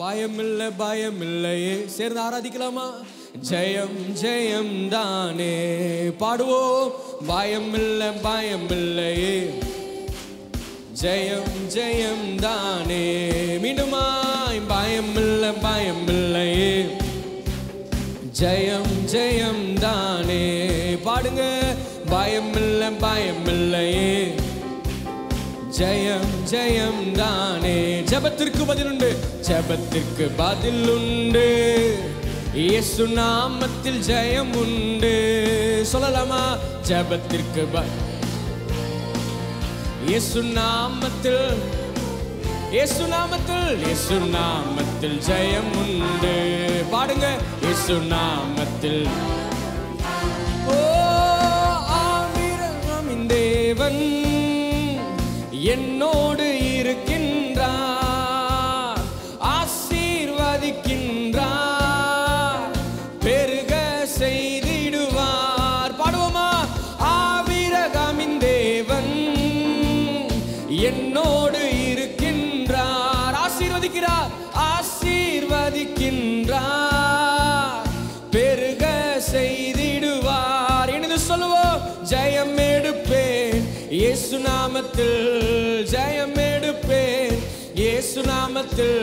பயமில்லை பயமில்லையே. சேர்ந்து ஆராதிக்கலாமா? ஜெயம் ஜெயம் தானே பாடுவோம். பயமில்லை பயமில்லையே, ஜெயம் ஜெயம் தானே. மீண்டுமாய் பயமில்லை பயமில்லையே, ஜெயம் ஜெயம் தானே. பாடுங்க. பயமில்லை பயமில்லையே, ஜெயம் ஜெயம் தானே. ஜெபத்திற்கு பதில் உண்டு, ஜெபத்திற்கு பதில் உண்டு. இயேசு நாமத்தில் ஜெயம் உண்டு. சொல்லலாமா? ஜெபத்திற்கு இயேசு நாமத்தில், இயேசு நாமத்தில், இயேசு நாமத்தில் ஜெயம் உண்டு. பாடுங்க. இயேசு நாமத்தில். ஓ ஆவியின் தேவன் என்னோடு இருக்கின்றார், ஆசீர்வதிக்கின்றார், பெருக செய்திடுவார். பாடுவோமா? ஆபிரகாமின் தேவன் என்னோடு இருக்கின்றார், ஆசீர்வதிக்கிறார், ஆசீர்வதிக்கின்றார், பெருக செய்திடுவார். என்று சொல்லுவோம். ஜெயம் எடுப்பேன் இயேசு நாமத்தில், ஜெயம் எடுப்பேன் இயேசு நாமத்தில்.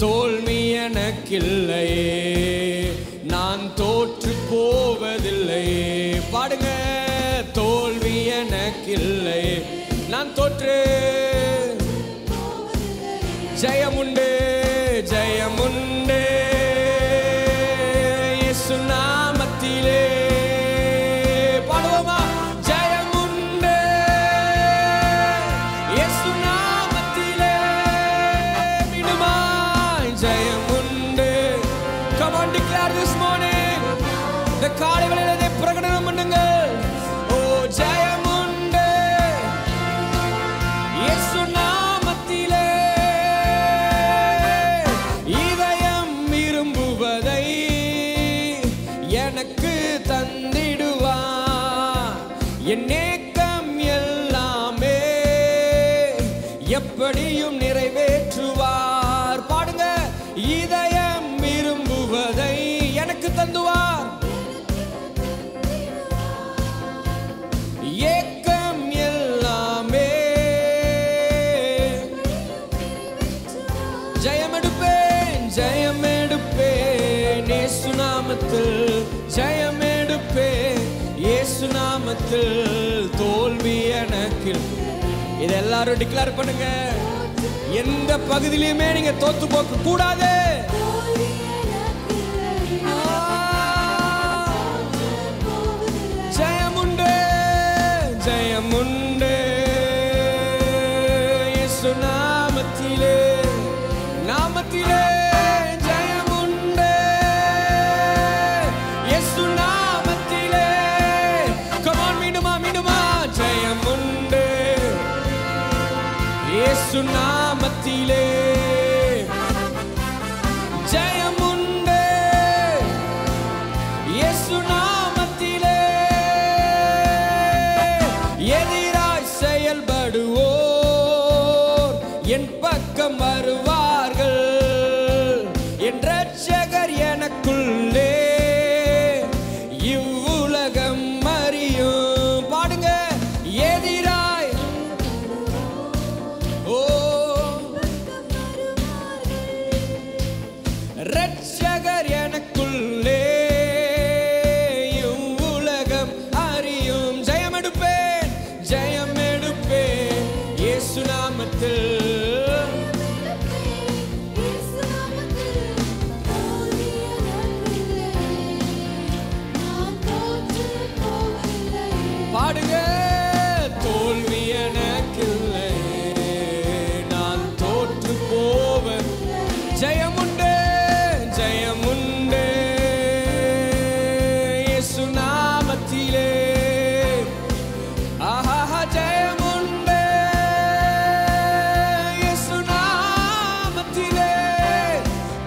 தோல்வி எனக்கில்லையே, நான் தோற்று போவதில்லையே. பாடுங்க. தோல்வி எனக்கில்லையே, நான் தோற்று. ஜெயம் உண்டு ஜெயம் உண்டு இயேசு நாமத்திலே. பாடுவோமா? ஜெயம் உண்டு இயேசு நாமத்திலே. மீண்டுமா? ஜெயம் உண்டு. Come on, declare this morning. இந்த காலை வேளையிலே இதை பிரகடனம் பண்ணுங்கள். ஓ ஜெயம் உண்டு இயேசு நாமத்திலே. இதயம் விரும்புவதை எனக்கு தந்திடுவார், என் ஏக்கம் எல்லாமே எப்படியும் நிறைவேற்றுவார். பாடுங்க. இதயம் விரும்புவதை எனக்கு தந்துவார், ஏக்கம் எல்லாமே. ஜெயம் எடுப்பேன் ஜெயம் எடுப்பேன் இயேசு நாமத்தில், ஜெயம் எடுப்பேன் இயேசு நாமத்தில். தோல்வி எனக்கு. இதை எல்லாரும் டிக்ளேர் பண்ணுங்க. எந்த பகுதியிலுமே நீங்க தோத்து போக கூடாது. ஜெயம் உண்டு ஜெயம் உண்டு இயேசு நாமத்திலே, நாமத்திலே. ஜெயம் உண்டு இயேசு நாமத்திலே. Come on, மீண்டுமா மீண்டுமா? ஜெயம் உண்டு இயேசு நாமத்திலே. ஜெயம் உண்டு இயேசு நாமத்திலே. எதிராய் செயல்படுவோர் என் பக்கம் வருவார்கள், என் இரட்சகர் எனக்குள்ளே இவ்வுலகம் அறியும். பாடுங்க. எதிராய் ஓ இரட்சகர் எனக்குள்ளே இவ்வுலகம் அறியும். ஜெயம் எடுப்பேன் ஜெயம் எடுப்பேன் இயேசு நாமத்தில். பாடுங்க. தோல்வி எனக்கில்லை, நான் தோற்று போவேன். ஜெயம் உண்டு ஜெயம் உண்டு இயேசு நாமத்திலே. ஆஹா ஜெயம் உண்டு இயேசு நாமத்திலே.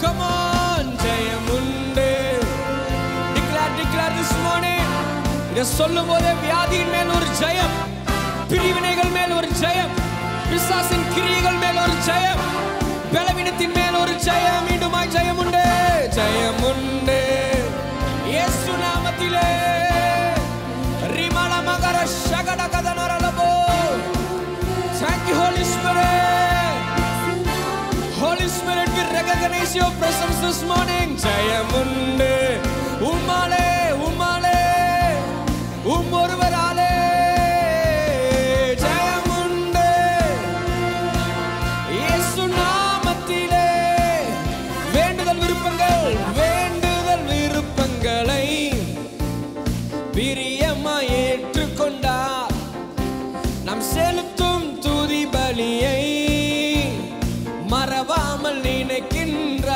Come on, ஜெயம் உண்டு. Declare this morning. இதை சொல்லும் போதே வியாதியின் மேல் ஒரு ஜெயம், பிரிவினைகள் மேல் ஒரு ஜெயம், பிசாசின் கிரியைகள் மேல் ஒரு ஜெயம், பலவீனத்தின் மேல் ஒரு ஜெயம். Spirit, we recognize your presence this morning. ஜெயமுண்டு உம்மாலே உம்மாலே ஒருவராலே ஜெயமுண்டு இயேசு நாமத்திலே. வேண்டுதல் விருப்பங்களை பிரியமாய் ஏற்றுக்கொண்டார். நாம் செலுத்தும் துதி பலியை மறவாமல் நினைக்கின்றார்.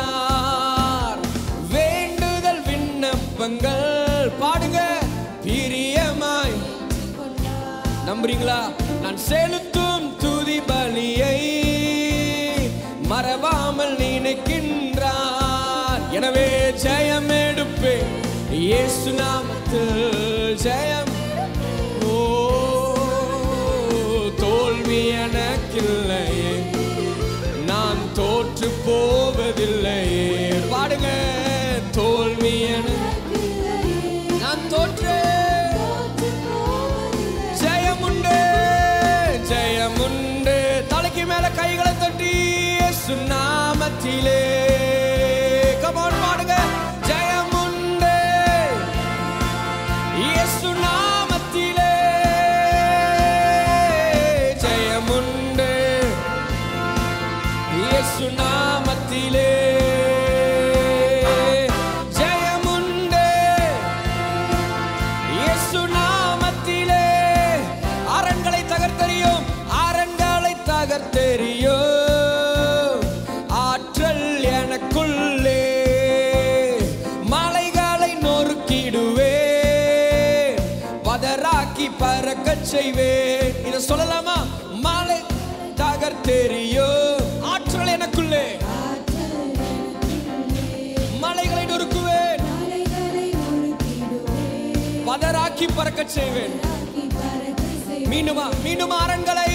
வேண்டுதல் விண்ணப்பங்கள் பாடுங்க பிரியமாய். நம்புறீங்களா? நான் செலுத்தும் துதி பலியை மறவாமல் நினைக்கின்றார். எனவே ஜெயம் எடுப்பேன் இயேசு நாமத்தில். ஜெயம் ஓ தோல்வி எனக்கில்லையே, நான் தோற்று போவதில்லையே. பாடுங்க தோல்வி நான் தோற்று. ஜெயமுண்டு ஜெயமுண்டு. தலைக்கு மேல கைகளை தட்டி இயேசு நாமத்திலே. Come on பாடுங்க ஜெயமுண்டு இயேசு நாமத்திலே. ஜெயமுண்டு இயேசு நாமத்திலே. ஜெயமுண்டு இயேசு நாமத்திலே. அரண்களை தகர்த்தெறியும் அரண்களை தகர்த்தெறியும் ஆற்றல் எனக்குள்ளே. மலைகளை நொறுக்கிடுவே, பதராக்கி பறக்கச் செய்வேன். இதை சொல்லலாமா? மலை தகர்த்தெறியும் ஆற்றல் எனக்குள்ளே. மலைகளை நொறுக்குவேன், பதராக்கி பறக்கச் செய்வேன். மீண்டும் அரண்களை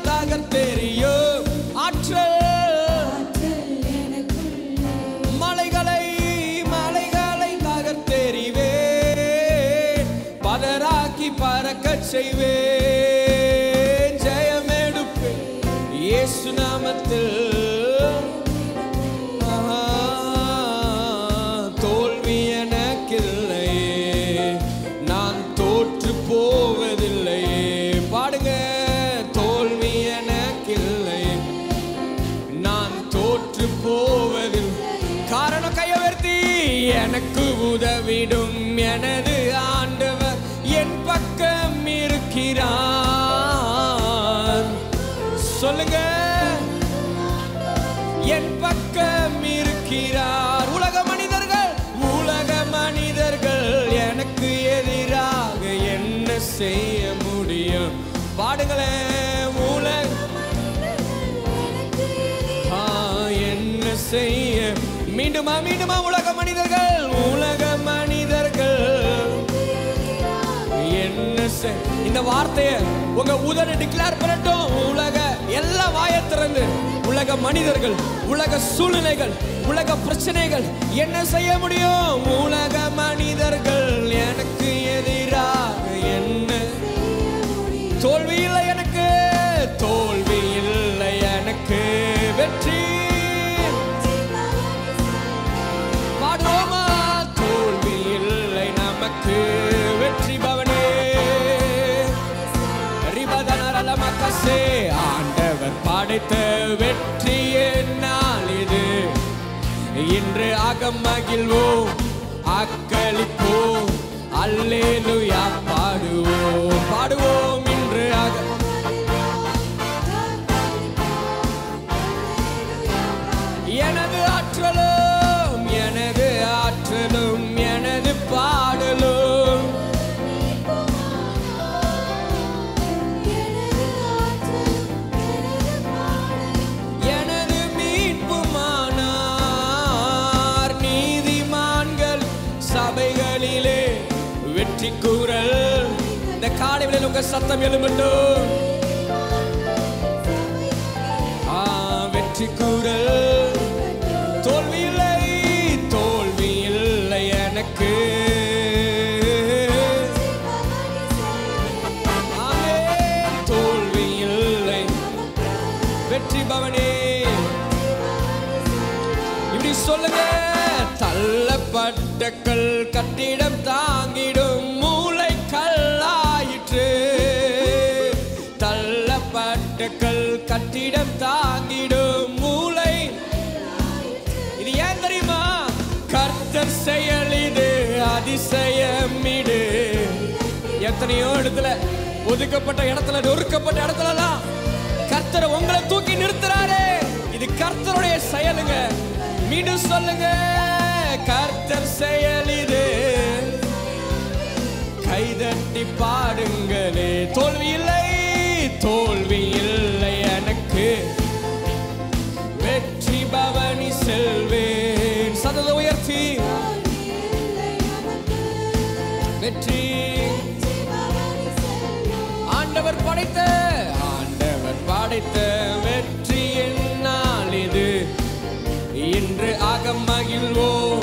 தகர்த்தெறியும் ஆற்றல். மலைகளை தகர்த்தெறிவேன், பதராக்கி பறக்கச் செய்வேன். ஜெயமெடுப்பேன் இயேசு நாமத்தில். தோல்வி எனக்கில்லையே, நான் தோற்று போவதில்லையே. பாடுங்க தோல்வி எனக்கில்லையே, நான் தோற்று போவதில்லை. காரணம் கையை உயர்த்தி எனக்கு உதவிடும் எனது ஆண்டவர் என் பக்கம் இருக்கிறார். சொல்லுங்க என் பக்கம் இருக்கிறார். உலக மனிதர்கள் எனக்கு எதிராக என்ன செய்ய முடியும்? பாடுங்களேன் என்ன செய்ய. மீண்டுமா உலக மனிதர்கள் என்ன செய். இந்த வார்த்தையை உங்க உதடு டிக்ளேர் பண்ணட்டும். உலக எல்லா வாயை திறந்து உலக மனிதர்கள், உலக சூழ்நிலைகள், உலக பிரச்சனைகள் என்ன செய்ய முடியும்? உலக மனிதர்கள் எனக்கு எதிராக என்ன. தோல்வி இல்லை எனக்கு, தோல்வி இல்லை எனக்கு, வெற்றி. பாடுவோமா? தோல்வி இல்லை நமக்கு, வெற்றி பவனே. ரிபதனரலமக்கசே, ஆண்டவர் படைத்த வெற்றி நாள் இது. இன்று அகமகிழ்வோம், அக்களிப்போம், அல்லேலூயா பாடுவோம். இன்று எனது ஆற்றலும் எனது பாடலும் எனது மீட்புமானார். நீதிமான்கள் சபைகளிலே வெற்றி கூறல். இந்த காலையில் உங்க சத்தம் எழும்பட்டும். வெற்றி கூறல். தோல்வி இல்லை எனக்கு. தோல்வி இல்லை, வெற்றி பவனே. இப்படி சொல்லுங்க. தள்ளப்பட்ட கல் கட்டிடம் தாங்கிடும் மூளை கல்லாயிற்று. தள்ளப்பட்ட கல் கட்டிடம் தாங்கிடும் மூளை. இது ஏன் தெரியுமா? கர்த்தர் செயல் இது அதிசயம் இது. எத்தனையோ இடத்துல ஒதுக்கப்பட்ட இடத்துல நொறுக்கப்பட்ட இடத்துலலாம் கர்த்தர் உங்களை தூக்கி நிறுத்துறாரு. இது கர்த்தருடைய செயலுங்க. மீண்டும் சொல்லுங்க. கர்த்தர் செயல் இது. கைதட்டி பாடுங்களே. தோல்வி இல்லை, தோல்வி இல்லை எனக்கு. வெற்றி பவனி செல்வேன். சதத உயர்த்தி வெற்றி ஆண்டவர் படைத்த வெற்றி என்னால் இது. இன்று அகமகிழ்வோம்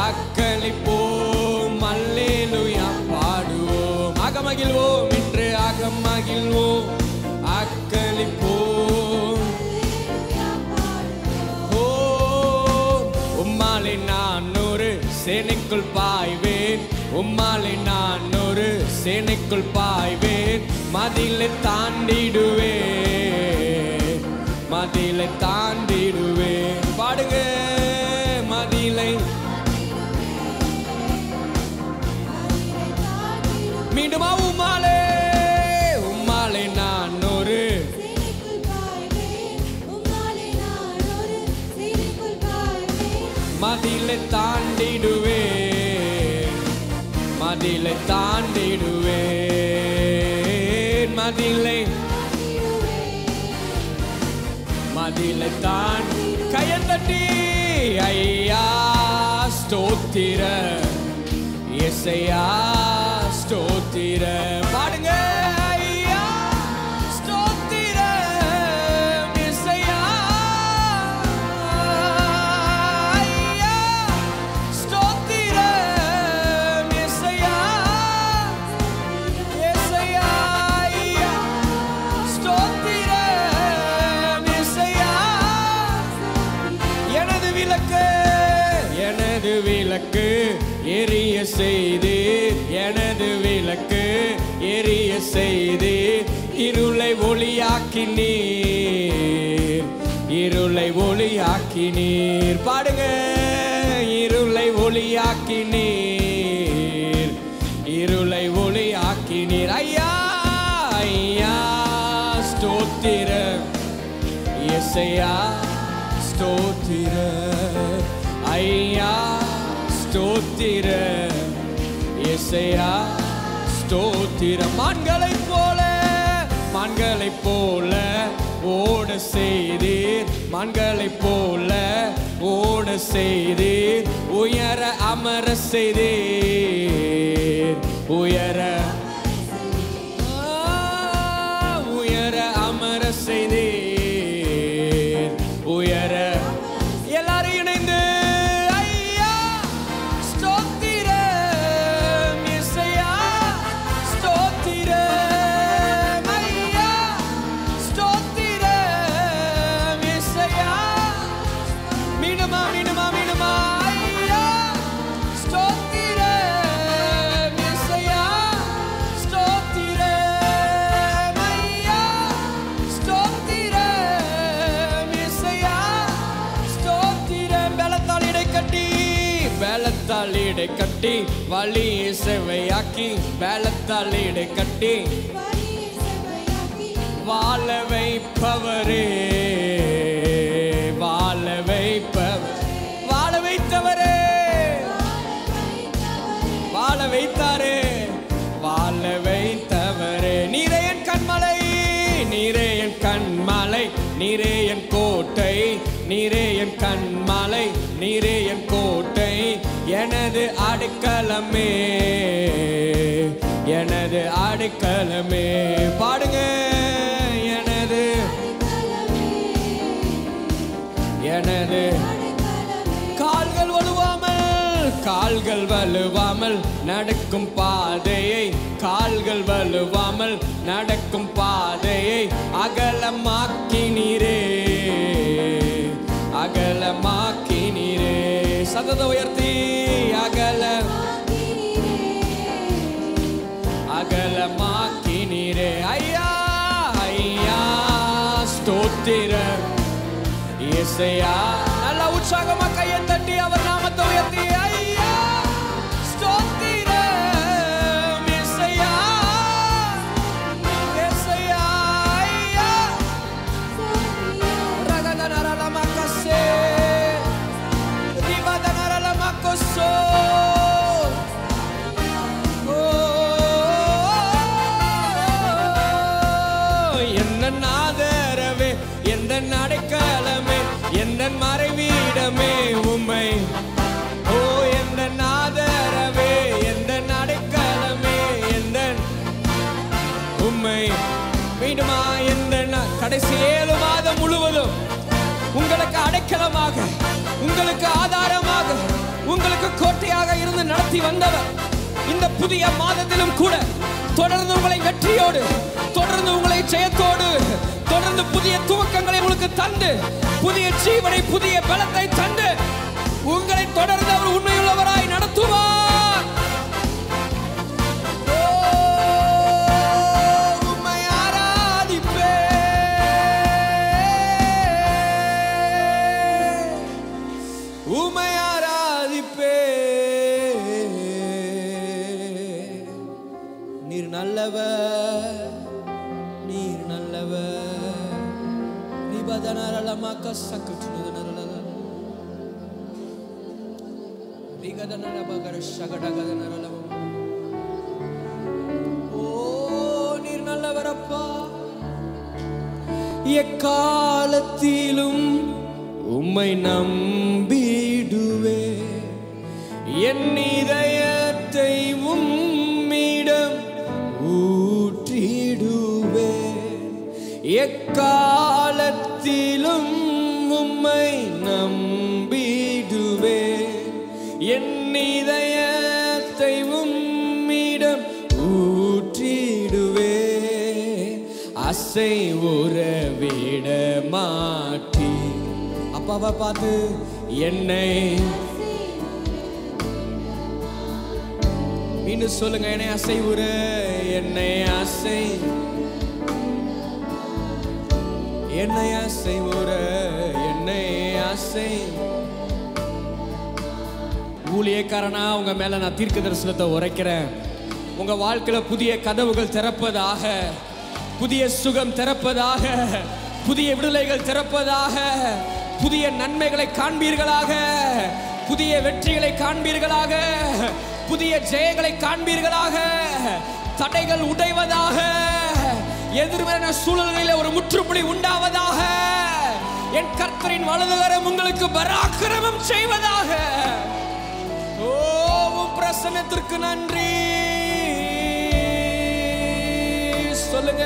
அக்களிப்போம் அல்லேலூயா பாடுவோம். அகமகிழ்வோம் இன்று அகமகிழ்வோம் அக்களிப்போம். ஓ உம்மாலே நான் ஒரு சேனைக்குள் பாய்வேன். உம்மாலே நான் ஒரு சேனைக்குள் பாய்வேன். மதிலை தாண்டிடுவேன், மதிலை தாண்டிடுவேன். பாடுங்க. மதிலை மீண்டுமா. உம்மாலே உம்மாலே நான் ஒரு மதிலை தாண்டிடுவேன், மதிலை தாண்டிடுவேன். மதிலை மதிலை தான் கையத்தட்டி ஐயா ஸ்தோத்திர இயேசையா ஸ்தோத்திர. பாடுங்க. ஐயா ஸ்தோத்திர இயேசையா. ஐயா ஸ்தோத்திர இயேசையா. இயேசையா ஐயா ஸ்தோத்திர இயேசையா. எனது விளக்கு, எனது விளக்கு எரிய செய்தீர். எனது விளக்கு எரிய செய்தீர். இருளை ஒளியாக்கினீர், இருளை ஒளியாக்கினீர். பாடுங்க. இருளை ஒளியாக்கினீர், இருளை ஒளியாக்கினீர். ஐயா ஐயா ஸ்தோத்திர இயேசையா ஸ்தோத்திர. ஐயா ஸ்தோத்திர இயேசையா ஸ்தோத்திர. மான்களைப் போல, மான்களைப் போல ஓட செய்தீர். மான்களைப் போல ஓட செய்தீர். உயர அமர செய்தீர். உயர உயர அமர செய்தீர். உயர எல்லாரும் இணைந்து ஐயா ஸ்தோத்திர இயேசையா ஸ்தோத்திர. ஐயா ஸ்தோத்திர இயேசையா. மீண்டுமா மீண்டுமா மீண்டுமா. ஐயா ஸ்தோத்திர இயேசையா ஸ்தோத்திர. ஐயா ஸ்தோத்திர இயேசையா ஸ்தோத்திர. பலத்தால் இடை கட்டி, பலத்தால் இடை கட்டி வழியை செவ்வையாக்கி. பலத்தால் இடை கட்டி வாழ வைப்பவரே, வாழ வைப்பவர், வாழ வைத்தவரே, வாழ வைத்தாரே, வாழ வைத்தவரே. நீரே என் கண்மலை, நீரே என் கண்மலை, நீரே என் கோட்டை. நீரே என் கண்மலை, நீரே என் கோட்டை. எனது அடைக்கலமே, எனது அடைக்கலமே. பாடுங்க. எனது எனது கால்கள் வலுவாமல், கால்கள் வலுவாமல் நடக்கும் பாதையை, கால்கள் வலுவாமல் நடக்கும் பாதையை அகலமாக்கினீரே, அகலமாக்கினீரே. சத்தத்தை உயர்த்தி அகலமாக்கினீரே ஐயா ஐயா ஸ்தோத்திரம் இயேசையா. நல்ல உற்சாகமா கையை தட்டி அவர் நாமத்தை உயர்த்தி ஐயா ஸ்தோத்திரம் இயேசையா இயேசையா ஐயா ரகதனரலமக்கசே ரிபதனரலமக்கசோ ஆதரவே எந்த அடைக்கலமே எந்த மறைவீடமே உம்மை ஓ எந்த ஆதரவே எந்த அடைக்கலமே எந்த உம்மை மீண்டுமா எந்த கடைசி 7 மாதம் முழுவதும் உங்களுக்கு அடைக்கலமாக உங்களுக்கு ஆதாரமாக உங்களுக்கு கோட்டையாக இருந்து நடத்தி வந்தவர் இந்த புதிய மாதத்திலும் கூட தொடர்ந்து உங்களை வெற்றியோடு தொடர்ந்து உங்களை ஜெயத்தோடு தொடர்ந்து புதிய துவக்கங்களை உங்களுக்கு தந்து புதிய ஜீவனை புதிய பலத்தை தந்து உங்களை தொடர்ந்து அவர் உண்மையுள்ளவராய் நடத்துவார். உம்மை ஆராதிப்பேன் உம்மை ஆராதிப்பேன். நீர் நல்லவர் நீர் நல்லவர். ரிபதனரலமக்க சக்கச்சுனதனரல ரிகதனரபகர சகடகதனரல. ஓ நீர் நல்லவர் அப்பா. எக்காலத்திலும் உம்மை நம்பிடுவே என் இதயத்தை உம்மிடம் ஊற்றிடுவே. எக்காலத்திலும் உம்மை நம்பிடுவே என் இதயத்தை உம்மிடம் ஊற்றிடுவே. அசைவுற விட மாட்டி அப்பாவை பார்த்து என்னை இன்னும் சொல்லுங்க என்னை அசைவுற என்னை அசைவுற என்னை அசை. ஊழியக்காரனா உங்க மேல நான் தீர்க்க தரிசனத்தை உரைக்கிறேன். உங்க வாழ்க்கையில புதிய கதவுகள் திறப்பதாக புதிய சுகம் திறப்பதாக புதிய விடுதலைகள் திறப்பதாக புதிய நன்மைகளை காண்பீர்களாக புதிய வெற்றிகளை காண்பீர்களாக புதிய ஜெயங்களை காண்பீர்களாக. தடைகள் உடைவதாக எதிர்மறையான சூழல்களில் ஒரு முற்றுப்புள்ளி உண்டாவதாக. என் கர்த்தரின் வலதுகரம் உங்களுக்கு பராக்கிரமம் செய்வதாக. ஓ பிரசன்னத்திற்கு நன்றி சொல்லுங்க.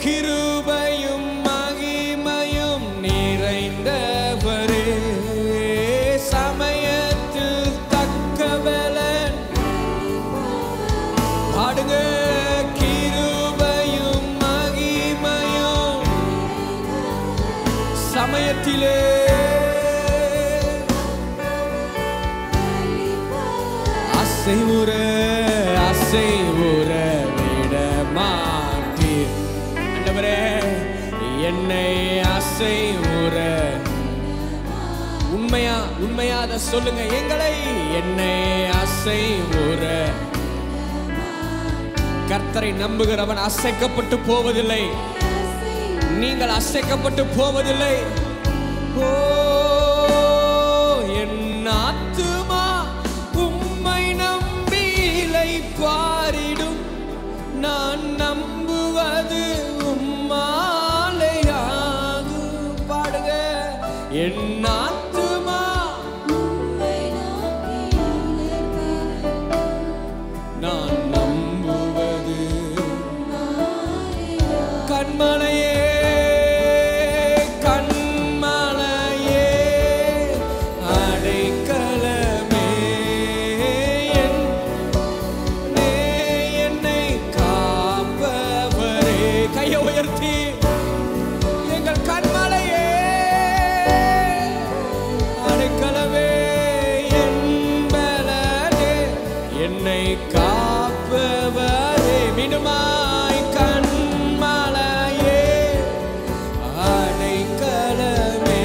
கிருபையும் மகிமையும் நிறைந்தவரே சமயத்தில் தக்கவலன் பாடுங்க. கிருபையும் மகிமையும் சமயத்திலே அசைவுற விட மாட்டீர் ஆண்டவரே. என்னை அசைவுற உண்மையா அதை சொல்லுங்க. எங்களை என்னை அசைவுற. கர்த்தரை நம்புகிறவன் அசைக்கப்பட்டு போவதில்லை. நீங்கள் அசைக்கப்பட்டு போவதில்லை. ஓ என் ஆத்துமா உம்மை நம்பிலை பாரிடும். நான் நம்புவது உம்மாலையாகும். பாடுங்க. என் ஆத்துமா நான் நம்புவது கண்மலையே கண்மலையே என்னை காப்பவரே. மீண்டுமாய் கண்மலையே அடைக்கலமே,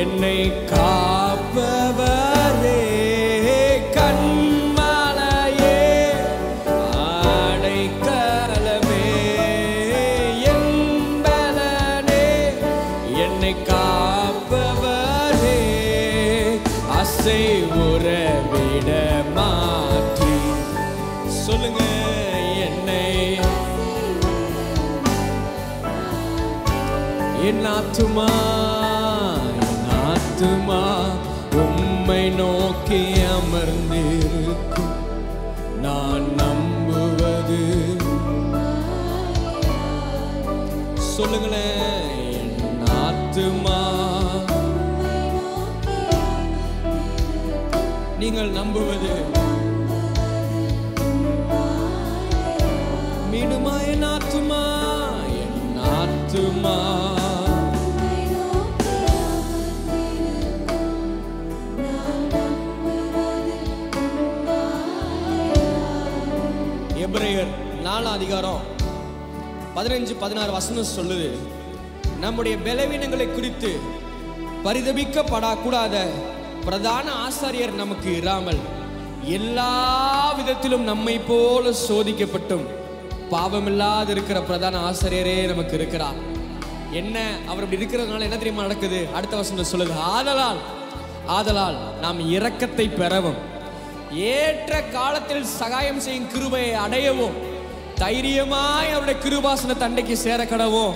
என்னை காப்பவரே கண்மலையே அடைக்கலமே, என் பலனே என்னை காப்பவரே. அசை உறவிட மாற்றி சொல்லுங்க என்னை, என் ஆத்துமா உம்மை நோக்கி அமர்ந்திருக்கும். நான் நம்புவது சொல்லுங்களேன், என் ஆத்துமா நீங்கள் நம்புவது. மீண்டுமா என் ஆத்துமா, என் ஆத்துமா எபிரேயர் 4:15-16 வசனம் சொல்லுது, நம்முடைய பலவீனங்களை குறித்து பரிதபிக்கப்படக்கூடாத பிரதான ஆசாரியர் நமக்கு இராமல் எல்லா விதத்திலும் நம்மை போல சோதிக்கப்பட்டும் பாவமில்லாது இருக்கிற பிரதான ஆசாரியரே நமக்கு இருக்கிறார். என்ன அவர் அப்படி இருக்கிறதுனால என்ன தெரியுமா நடக்குது? அடுத்த வசனம் சொல்லுது, ஆதலால் நாம் இரக்கத்தை பெறவும் ஏற்ற காலத்தில் சகாயம் செய்யும் கிருபையை அடையவும் தைரியமாய் அவருடைய கிருபாசன தண்டைக்கு சேர கடவும்.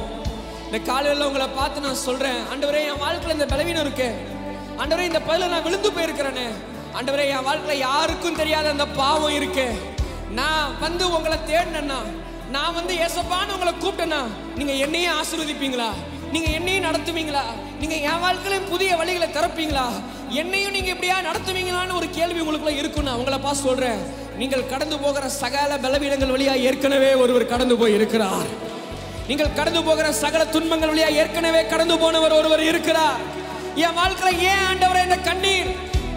இந்த காலையில் உங்களை பார்த்து நான் சொல்றேன், ஆண்டவரே என் வாழ்க்கையில் இந்த பலவீனம் இருக்கு, ஆண்டவரே இந்த பதில நான் விழுந்து போயிருக்கிறேனே, ஆண்டவரே என் வாழ்க்கையில் யாருக்கும் தெரியாத அந்த பாவம் இருக்கு, நான் வந்து உங்களை தேடினேன்னா, நான் வந்து ஏசப்பான்னு உங்களை கூப்பிட்டேன்னா நீங்க என்னையும் ஆசீர்வதிப்பீங்களா? நீங்க என்னையும் நடத்துவீங்களா? நீங்க என் வாழ்க்கையிலும் புதிய வழிகளை திறப்பீங்களா? என்னையும் நீங்க இப்படியா நடத்துவீங்களான்னு ஒரு கேள்வி உங்களுக்குள்ள இருக்குன்னா உங்களை பார்த்து சொல்றேன், நீங்கள் கடந்து போகிற சகல பலவீனங்கள் வழியா ஏற்கனவே ஒருவர் கடந்து போய் இருக்கிறார். நீங்கள் கடந்து போகிற சகல துன்பங்கள் வழியா ஏற்கனவே கடந்து போனவர் ஒருவர் இருக்கிறார். என் வாழ்க்கையில ஏன் ஆண்டவரே இந்த கண்ணீர்,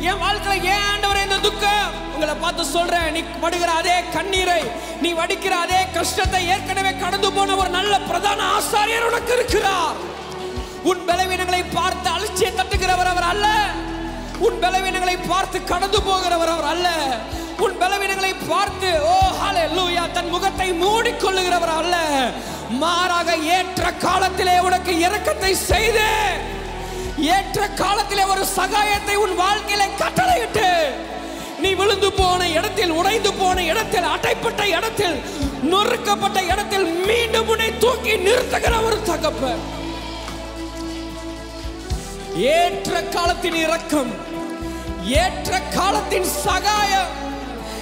என் வாழ்க்கையில ஏன் ஆண்டவரே இந்த துக்கம்? உங்களை பார்த்து சொல்றேன், நீ படுகிற அதே கண்ணீரை, நீ வடிக்கிற அதே கஷ்டத்தை ஏற்கனவே கடந்து போன ஒரு நல்ல பிரதான ஆசாரியர் உனக்கு இருக்கிறார். உன் பலவீனங்களை பார்த்து அலட்சிய தட்டுகிறவர் அவர் அல்ல. உன் பலவீனங்களை பார்த்து கடந்து போகிறவர் அவர் அல்ல. உன் பலவீனங்களை பார்த்து ஓ ஹல்லேலூயா தன் முகத்தை மூடிக்கொள்ளுகிறவர் அல்ல. மாறாக ஏற்ற காலத்திலே உனக்கு இரக்கத்தை செய்து, ஏற்ற காலத்திலே ஒரு சகாயத்தை உன் வாழ்க்கையில கட்டளையிட்டு, நீ விழுந்து போன இடத்தில், உடைந்து போன இடத்தில், அடைப்பட்ட இடத்தில், நொறுக்கப்பட்ட இடத்தில் மீண்டும் உன்னை தூக்கி நிறுத்துகிற ஒரு தகப்பன். ஏற்ற காலத்தின் இரக்கம், ஏற்ற காலத்தின் சகாயம்.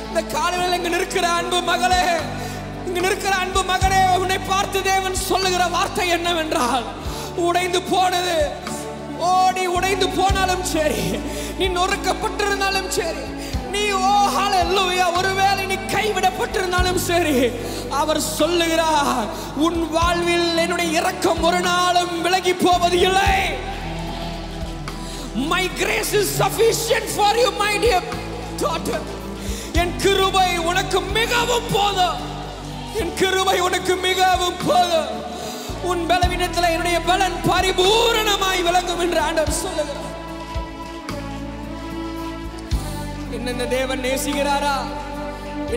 இந்த காலையில் இங்க நிற்கிற அன்பு மகளே, இங்க நிற்கிற அன்பு மகனே, உன்னை பார்த்து தேவன் சொல்லுகிற வார்த்தை என்னவென்றால், உடைந்து போனது, ஓடி உடைந்து போனாலும் சரி, நீ நொறுக்கப்பட்டிருந்தாலும் சரி, நீ ஓ ஹல்லேலூயா ஒருவேளை நீ கைவிடப்பட்டிருந்தாலும் சரி, அவர் சொல்லுகிறார், உன் வாழ்வில் என்னுடைய இரக்கம் ஒரு நாளும் விலகி போவது இல்லை. My grace is sufficient for you, my dear daughter. என் கிருபை உனக்கு மிகவும் போதும், என் கிருபை உனக்கு மிகவும் போதும். உன் பலவீனத்தில் என்னுடைய பலன் பரிபூரணமாய் விளங்கும் என்று ஆண்டவர் சொல்லுகிறார். என்னென்ன தேவன் நேசிக்கிறாரா?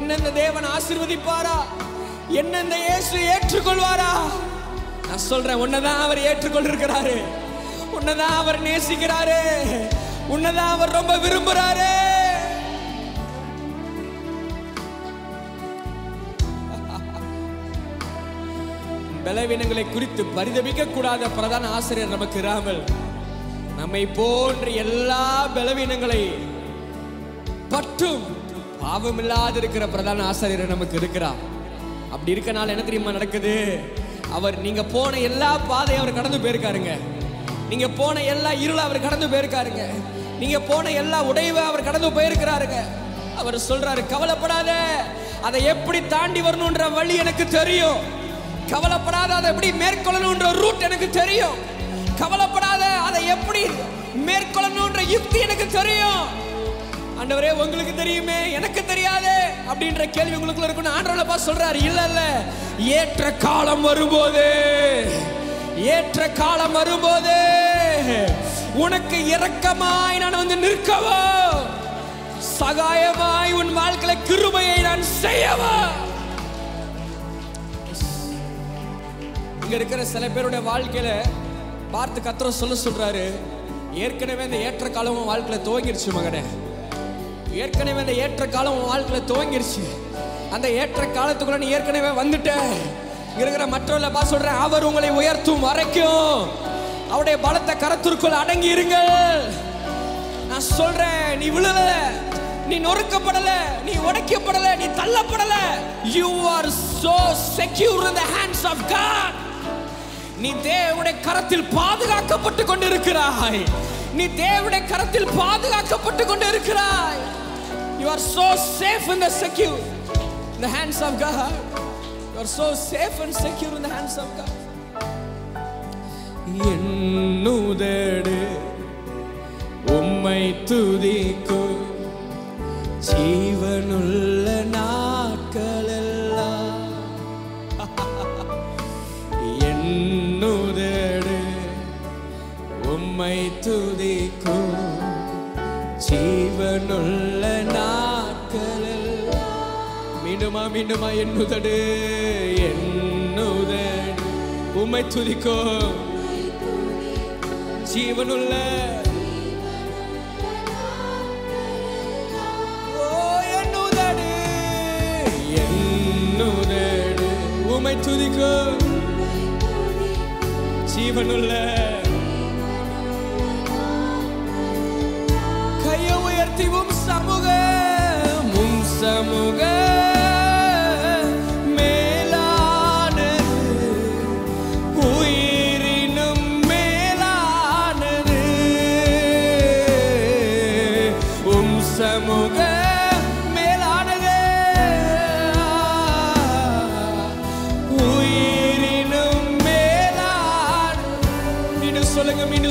என்னென்ன தேவன் ஆசீர்வதிப்பாரா? என்னென்ன இயேசு ஏற்றுக்கொள்வாரா? நான் சொல்றேன், உன்னதான் அவர் ஏற்றுக்கொண்டிருக்கிறாரு, உன்னதான் அவர் நேசிக்கிறாரு, உன்னதான் அவர் ரொம்ப விரும்புறாரு. பலவீனங்களை குறித்து பரிதபிக்க கூடாத பிரதான ஆசிரியர் நமக்கு இராமல், நம்மை போன்ற எல்லா பலவீனங்களை பற்றும் பாவம் இல்லாது இருக்கிற பிரதான ஆசிரியர் நமக்கு இருக்கிறார். அப்படி இருக்கனால என்ன தெரியுமா நடக்குது? அவர் நீங்க போன எல்லா பாதையும் அவர் கடந்து போயிருக்காருங்க. நீங்க போன எல்லா இருளை அவர் கடந்து போயிருக்காருங்க. நீங்க போன எல்லா உடைவை அவர் கடந்து போயிருக்கிறாருங்க. அவர் சொல்றாரு, கவலைப்படாத, அதை எப்படி தாண்டி வரணும்ன்ற வழி எனக்கு தெரியும். கவலைப்படாத, அதை எப்படி மேற்கொள்ளணும்ன்ற ரூட் எனக்கு தெரியும். கவலைப்படாத, அதை எப்படி மேற்கொள்ளணும்ன்ற யுக்தி எனக்கு தெரியும். ஆண்டவரே உங்களுக்கு தெரியுமே எனக்கு தெரியாதே அப்படின்ற கேள்வி உங்களுக்குள்ள இருக்குன்னு ஆண்டவரே பார்த்து சொல்றாரு. இல்ல ஏற்ற காலம் வரும்போது, ஏற்ற காலம் வரும்போது உனக்கு இரக்கமாய் நான் வந்து நிற்கவோ, சகாயமாய் உன் வாழ்க்கையில கிருபையை நான் செய்யவோ. இங்க இருக்கிற சில பேருடைய வாழ்க்கையில பார்த்து கர்த்தர் சொல்றாரு, ஏற்கனவே இந்த ஏற்ற காலம் உன் வாழ்க்கையில துவங்கிருச்சு மகனே. ஏற்கனவே இந்த ஏற்ற காலம் உன் வாழ்க்கையில துவங்கிருச்சு. அந்த ஏற்ற காலத்துக்குள்ள நீ ஏற்கனவே வந்துட்ட. இருக்கிற மற்றவர்களை பார்த்து சொல்றேன், அவர் உங்களை உயர்த்தும் வரைக்கும் அவருடைய பலத்த கரத்திற்குள் அடங்கி இருங்கள். நான் சொல்றேன், நீ விழல, நீ நொறுக்கப்படல, நீ உடைக்கப்படல, நீ தள்ளப்படல. You are so secure in the hands of God. நீ தேவனுடைய கரத்தில் பாதுகாக்கப்பட்டு கொண்டிருக்கிறாய். நீ தேவனுடைய கரத்தில் பாதுகாக்கப்பட்டு கொண்டிருக்கிறாய். You are so safe and secure in the hands of God. You are so safe and secure in the hands of God. என்னுதடு உம்மை துதிக்கும் ஜீவனுள்ள நாட்களெல்லாம். என்னுதடு உம்மை துதிக்கும் ஜீவனுள்ள நாட்களெல்லாம். மீண்டுமா என்னுதடு உம்மை துதிக்கும் ஜீவனுள்ள உம்மை துதிக்கும் ஜீவனுள்ள. கையை உயர்த்தி உம் சமூக மேலானது, உயிரினும் மேலானது. உம் சமூக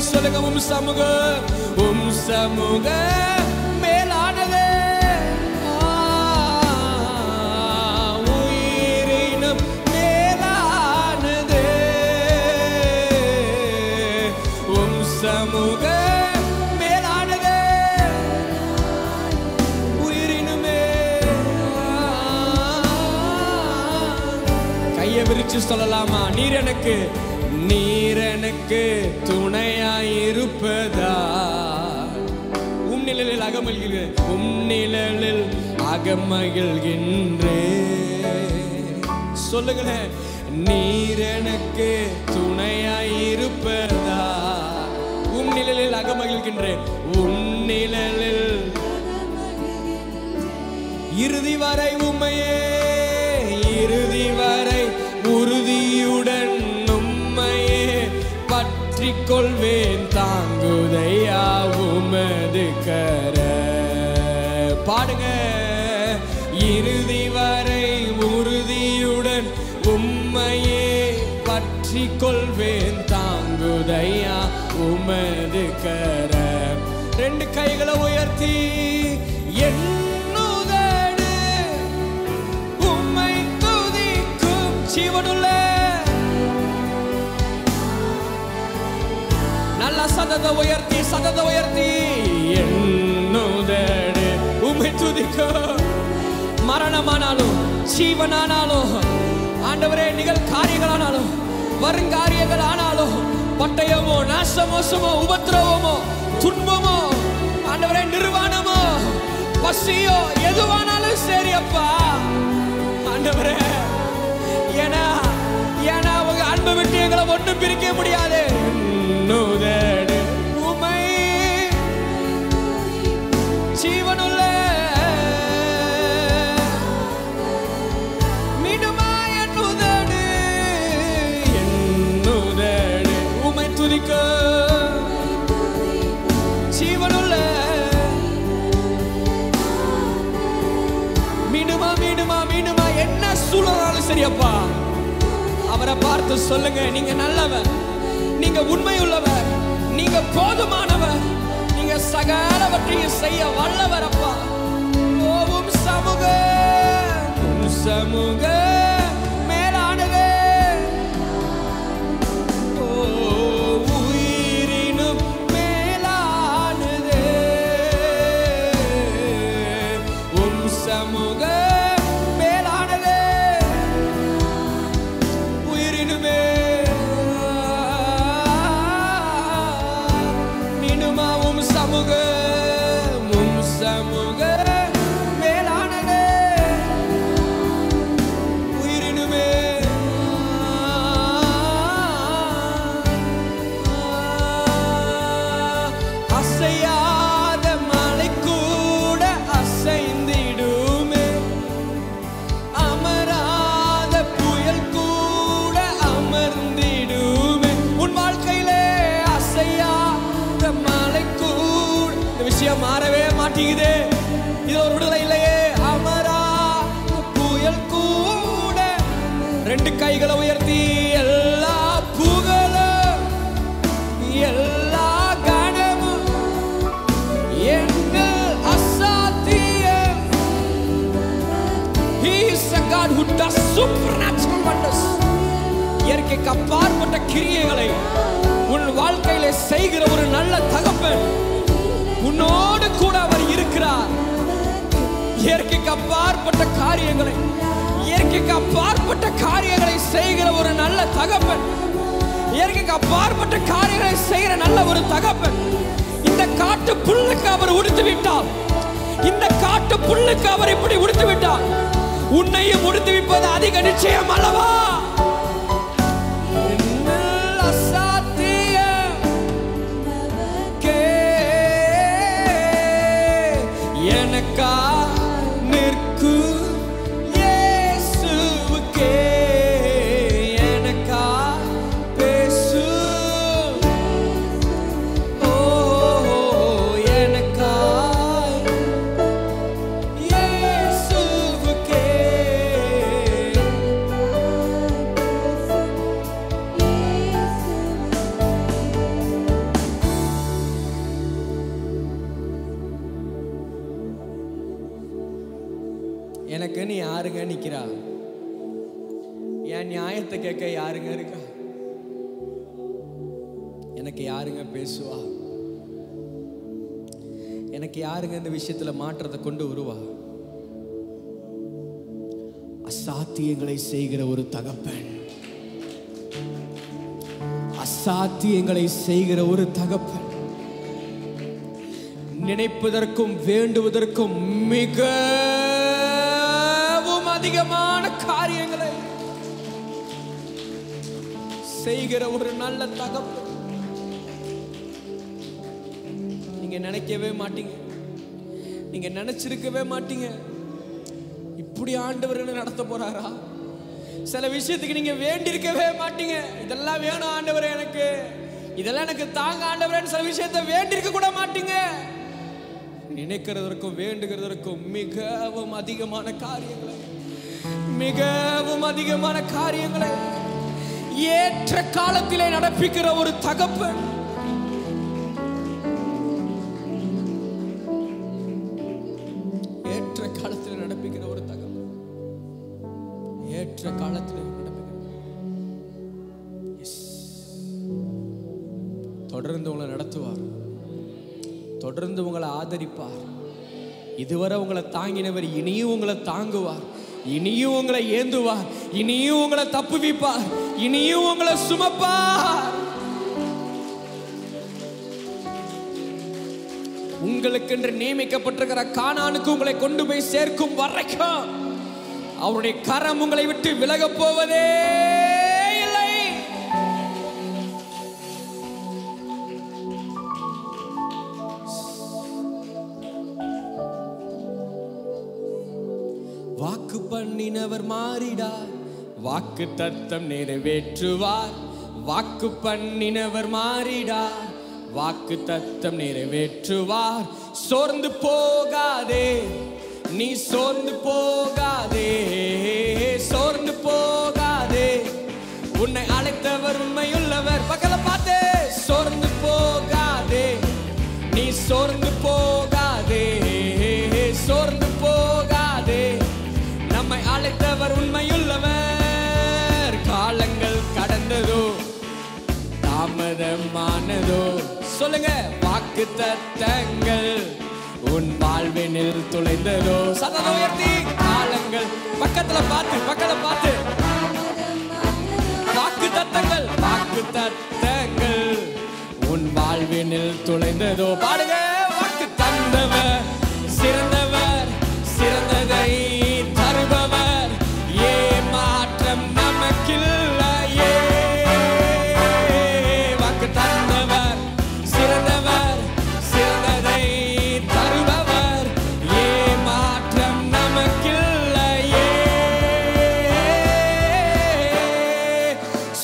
சொல்லுங்க, உம் சமூக மேலானது, உயிரினும் மேலானது. உம் சமூக மேலானது, உயிரினுமே. கையை விரிச்சு சொல்லலாமா? நீர் எனக்கு துணையாயிருப்பதா, உம் நிழலில் அகமகிழ்கின்றே. சொல்லுங்களேன், நீர் எனக்கு துணையாயிருப்பதா, உம் நிழலில் அகமகிழ்கின்றேன். உம் நிழலில் இறுதி வரை உம்மையே, இறுதி வரை உறுதியுடன் கொள்வேன். தாங்குதையா உமது கர. பாடுங்க, இறுதி வரை உறுதியுடன் உம்மையே பற்றி கொள்வேன். தாங்குதையா உமது கர. ரெண்டு கைகளை உயர்த்தி என்னுதடு உம்மை துதிக்கும் ஜீவனுள்ள. சதத உயர்த்தி என்னுதடு உம்மை துதிக்கும். மரணமானாலும் ஜீவனானாலும் ஆண்டவரே, நிகழ் காரியங்களானாலும் வருங்காரியங்கள் ஆனாலும், பட்டயமோ நாசமோசமோ உபத்திரவமோ துன்பமோ ஆண்டவரே, நிர்வாணமோ பசியோ எதுவானாலும் சரி அப்பா ஆண்டவரே. ஏன்னா உங்க அன்பை விட்டு எங்களை ஒன்றும் பிரிக்க முடியாது. என்னுதடு உம்மை ஜீவனுள்ள. மீண்டுமா என்னுதடு உம்மை துதிக்கும் ஜீவனுள்ள. மீண்டுமா என்ன சூழலாலும் சரியப்பா, அவரை பார்த்து சொல்லுங்க, நீங்க நல்லவர், நீங்க உண்மை உள்ளவர், நீங்க போதுமானவர். சகலவற்றையும் செய்ய வல்லவர் அப்பா. உம் சமூக மேலானதே. உயிரினும் மேலானதே. உம் சமூக மேலானதே. உயிரினுமே நீனுமா உம் சமூக மேலானதே. உயிரினுமே அசையாத மலை கூட அசைந்திடுமே. அமராத புயல் கூட அமர்ந்திடுமே. உன் வாழ்க்கையிலே அசையாத மலை கூட. இந்த விஷயம் மாறவே மாட்டேங்குது. இது ஒரு விடுதலை இல்லையே. அமராத புயல் கூட. ரெண்டு கைகளை உயர்த்தி எல்லா புகழும் எல்லா கனமும் எங்கள் அசாத்தியம். He is a God who does supernatural wonders. இயற்கைக்கு அப்பாற்பட்ட கிரியைகளை உன் வாழ்க்கையிலே செய்கிற ஒரு நல்ல தகப்பன். உன்னோடு கூட அவர் இருக்கிறார். இயற்கைக்கு அப்பாற்பட்ட காரியங்களை செய்கிற ஒரு நல்ல தகப்பன். இயற்கைக்கு அப்பாற்பட்ட காரியங்களை செய்கிற நல்ல ஒரு தகப்பன். இந்த காட்டு புல்லுக்கு அவர் உடுத்து விட்டார். இந்த காட்டு புல்லுக்கு அவர் இப்படி உடுத்து விட்டார். உன்னையும் உடுத்து விப்பது அதிக நிச்சயம் அல்லவா? எனக்கா நிற்கு இயேசுவுக்கே எனக்கா பேசு. ஓ எனக்கா இயேசுவுக்கே. எனக்கு நீ யாருங்க நிக்கிறா? என் நியாயத்தை கேட்க யாருங்க இருக்கா? எனக்கு யாருங்க பேசுவா? எனக்கு யாருங்க இந்த விஷயத்துல மாற்றத்தை கொண்டு வருவா? அசாத்தியங்களை செய்கிற ஒரு தகப்பன். அசாத்தியங்களை செய்கிற ஒரு தகப்பன். நினைப்பதற்கும் வேண்டுவதற்கும் மிகவும் அதிகமான காரியங்களை செய்கிற ஒரு நல்ல தகப்பன். நீங்க நினைக்கவே மாட்டீங்க, நீங்க நினைச்சிருக்கவே மாட்டீங்க இப்படி ஆண்டவர் என்ன நடத்த போறாரா. சில விஷயத்துக்கு நீங்க வேண்டியிருக்கவே மாட்டீங்க. இதெல்லாம் வேணும் ஆண்டவரே, எனக்கு இதெல்லாம் எனக்கு தாங்க ஆண்டவரே. சில விஷயத்தை வேண்டியிருக்க கூட மாட்டீங்க. நினைக்கிறதற்கும் வேண்டுகிறதற்கும் மிகவும் அதிகமான காரியங்களை, மிகவும் அதிகமான காரியங்களை ஏற்ற காலத்திலே நடப்பிக்கிற ஒரு தகப்பன். ஏற்ற காலத்தில் நடப்பிக்கிற ஒரு தகப்பன். ஏற்ற காலத்தில் தொடர்ந்து உங்களை நடத்துவார், தொடர்ந்து உங்களை ஆதரிப்பார். இதுவரை உங்களை தாங்கினவர் இனியும் உங்களை தாங்குவார், இனியும் உங்களை ஏந்துவார், இனியும் உங்களை தப்புவிப்பார், இனியும் உங்களை சுமப்பார். உங்களுக்கென்று நியமிக்கப்பட்டிருக்கிற கானானுக்கு உங்களை கொண்டு போய் சேர்க்கும் வரைக்கும் அவருடைய கரம் உங்களை விட்டு விலக போவதே இல்லை. வாக்கு பண்ணினவர் மாறிடார், வாக்கு தத்தம் நிறைவேற்றுவார். வாக்கு பண்ணினவர் மாறிடார், வாக்கு தத்தம் நிறைவேற்றுவார். சோர்ந்து போகாதே, நீ சோர்ந்து போகாதே, சோர்ந்து போகாதே. உன்னை அழைத்தவர் உண்மையுள்ளவர். பக்கத்துல பார்த்தே. சோர்ந்து போகாதே, நீ சோர்ந்து தாமதமானதோ. சொல்லுங்க. வாக்கு தத்தங்கள் உன் வாழ்வினில் துளைந்ததோ. சத்தத்தை உயர்த்தி. காலங்கள் பக்கத்துல பார்த்து வாக்கு தத்தங்கள் உன் வாழ்வினில் துளைந்ததோ. பாடுங்க. வாக்கு தந்தவர் சிறந்தவர், சிறந்ததை தருபவர், ஏமாற்றம் நமக்கில்லையே. வாக்கு தந்தவர் சிறந்தவர், சிறந்ததை தருபவர், ஏமாற்றம் நமக்கில்லையே.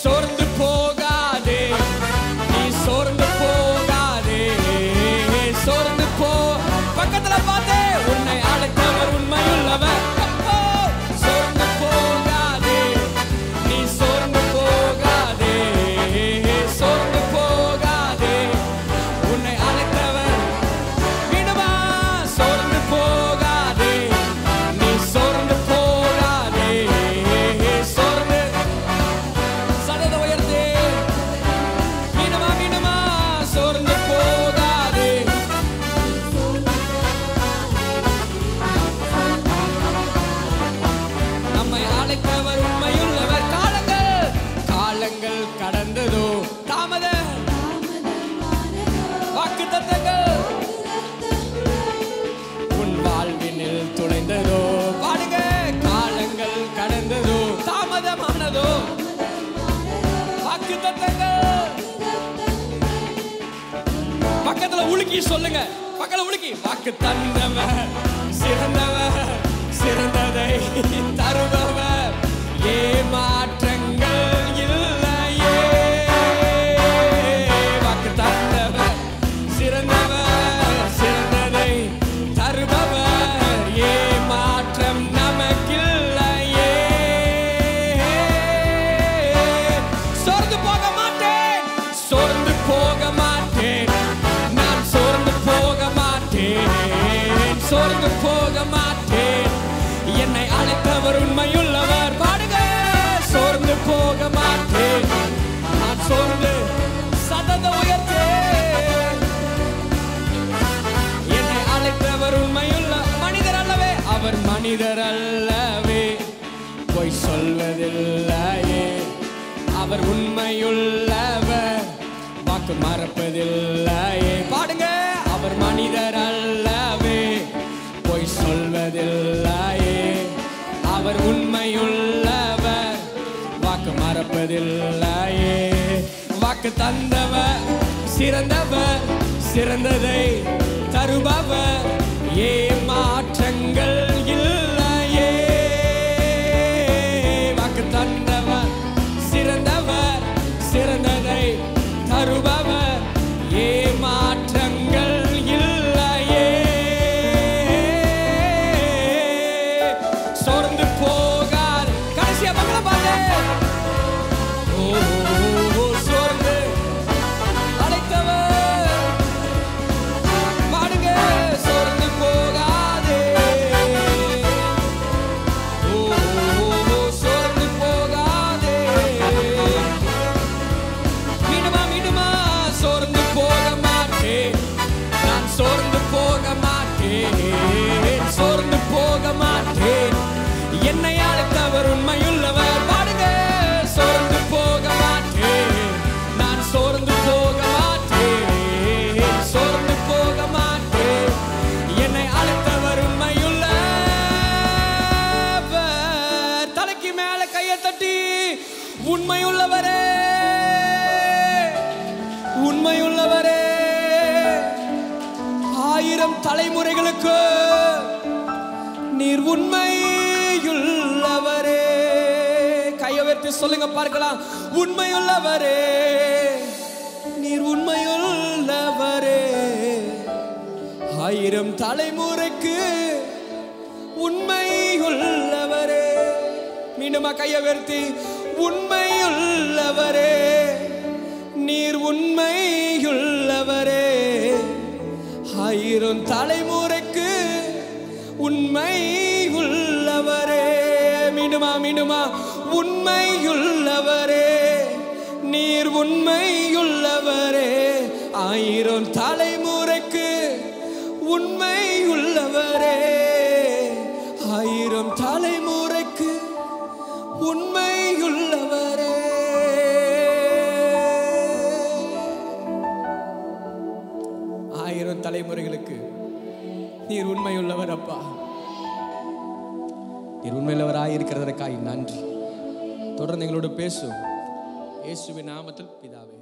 சோர்ந்து போகாதே, நீ சோர்ந்து போகாதே, சோர்ந்து போ. பக்கத்துல பார்த்தே. உன்னை அழைத்தவர் உண்மையுள்ளவர். சோர்ந்து போகாதே, நீ சோர்ந்து போகாதே, சோர்ந்து போகாதே, உன்னை அழைத்தவர். மீண்டுமா. சோர்ந்து போகாதே, நீ சோர்ந்து போகாதே, சோர்ந்து. சதத உயர்த்தே. மீண்டுமா. சோர்ந்து போகாதே. நம்மை அழைத்தவர் உண்மையுள்ளவர். காலங்கள் கடந்ததோ. தாமத வாக்கு தத்தங்கள் உன் வாழ்வினில் துளைந்ததோ. பாடுங்க. காலங்கள் கடந்ததோ, தாமதமானதோ. வாக்கு தத்தங்கள் பக்கத்துல உலுக்கி சொல்லுங்க. பக்கத்துல உலுக்கி. வாக்கு தந்தவர் சிறந்தவர், சிறந்ததை தருபவர், ஏமாற்றங்கள் இல்லையே. வாக்கு தந்தவர் சிறந்தவர், சிறந்ததை தருபவர், ஏமாற்றம் நமக்கில்லையே. சோர்ந்து போக மாட்டேன், சோர்ந்து போக மாட்டேன், நான் சோர்ந்து போக மாட்டேன், சோர்ந்து போக மாட்டேன், என்னை அழைத்தவர் உண்மையுள்ளவர். பாடுங்க. சோர்ந்து போக மாட்டேன், நான் சோர்ந்து. சதத உயர்த்தே. என்னை அழைத்தவர் உண்மையுள்ள மனிதர் அல்லவே. அவர் மனிதர் அல்லவே, பொய் சொல்வதில்லையே. அவர் உண்மையுள்ளவர், வாக்கு மறப்பதில்லையே. பாடுங்க. அவர் மனிதர் அல்லவே, பொய் சொல்வதில்லையே. அவர் உண்மையுள்ளவர், வாக்கு மறப்பதில்லையே. வாக்கு தந்தவர் சிறந்தவர், சிறந்ததை தருபவர், ஏமாற்றங்கள் இல்லையே. வாக்கு தந்தவர் சிறந்தவர், சிறந்ததை தருபவர், ஏமாற்றங்கள் இல்லையே. சோர்ந்து போகாது. கடைசியா பக்கத்துல பாரு. சோர்ந்து அழைத்தவர். பாடுங்க. சோர்ந்து போகாதே, சோர்ந்து போகாதே. மீண்டுமா. சோர்ந்து போக மாட்டேன், நான் சோர்ந்து போக மாட்டேன், சோர்ந்து போக மாட்டேன், என்னை அழைத்தவர் உண்மையுள்ளவர். பாடுங்க. சோர்ந்து போக மாட்டேன், நான் சோர்ந்து போக மாட்டேன், சோர்ந்து போக மாட்டேன், என்னை அழைத்தவர் உண்மையுள்ளவர். தலைக்கு மேல கையை தட்டி உண்மையுள்ளவரே, உண்மையுள்ளவரே, 1000 தலைமுறைகளுக்கு நீர் உண்மையுள்ளவரே. கையை உயர்த்தி சொல்லுங்க பார்க்கலாம். உண்மையுள்ளவரே, நீர் உண்மையுள்ளவரே, 1000 தலைமுறைக்கு உண்மையுள்ளவரே. மீண்டுமா கையை உயர்த்தி. உண்மையுள்ளவரே, நீர் உண்மையுள்ளவரே, 1000 தலைமுறைக்கு உண்மையுள்ளவரே. மீண்டுமா. உண்மையுள்ளவரே, நீர் உண்மையுள்ளவரே, 1000 தலைமுறைக்கு உண்மையுள்ளவரே, 1000 தலைமுறைக்கு உண்மையுள்ளவரே. ஆயிரம் தலைமுறைகளுக்கு நீர் உண்மையுள்ளவர் அப்பா. நீர் உண்மையுள்ளவராய் இருக்கிறதற்காய் நன்றி. தொடர்ந்து எங்களோடு பேசும். இயேசுவின் நாமத்தில் பிதாவே.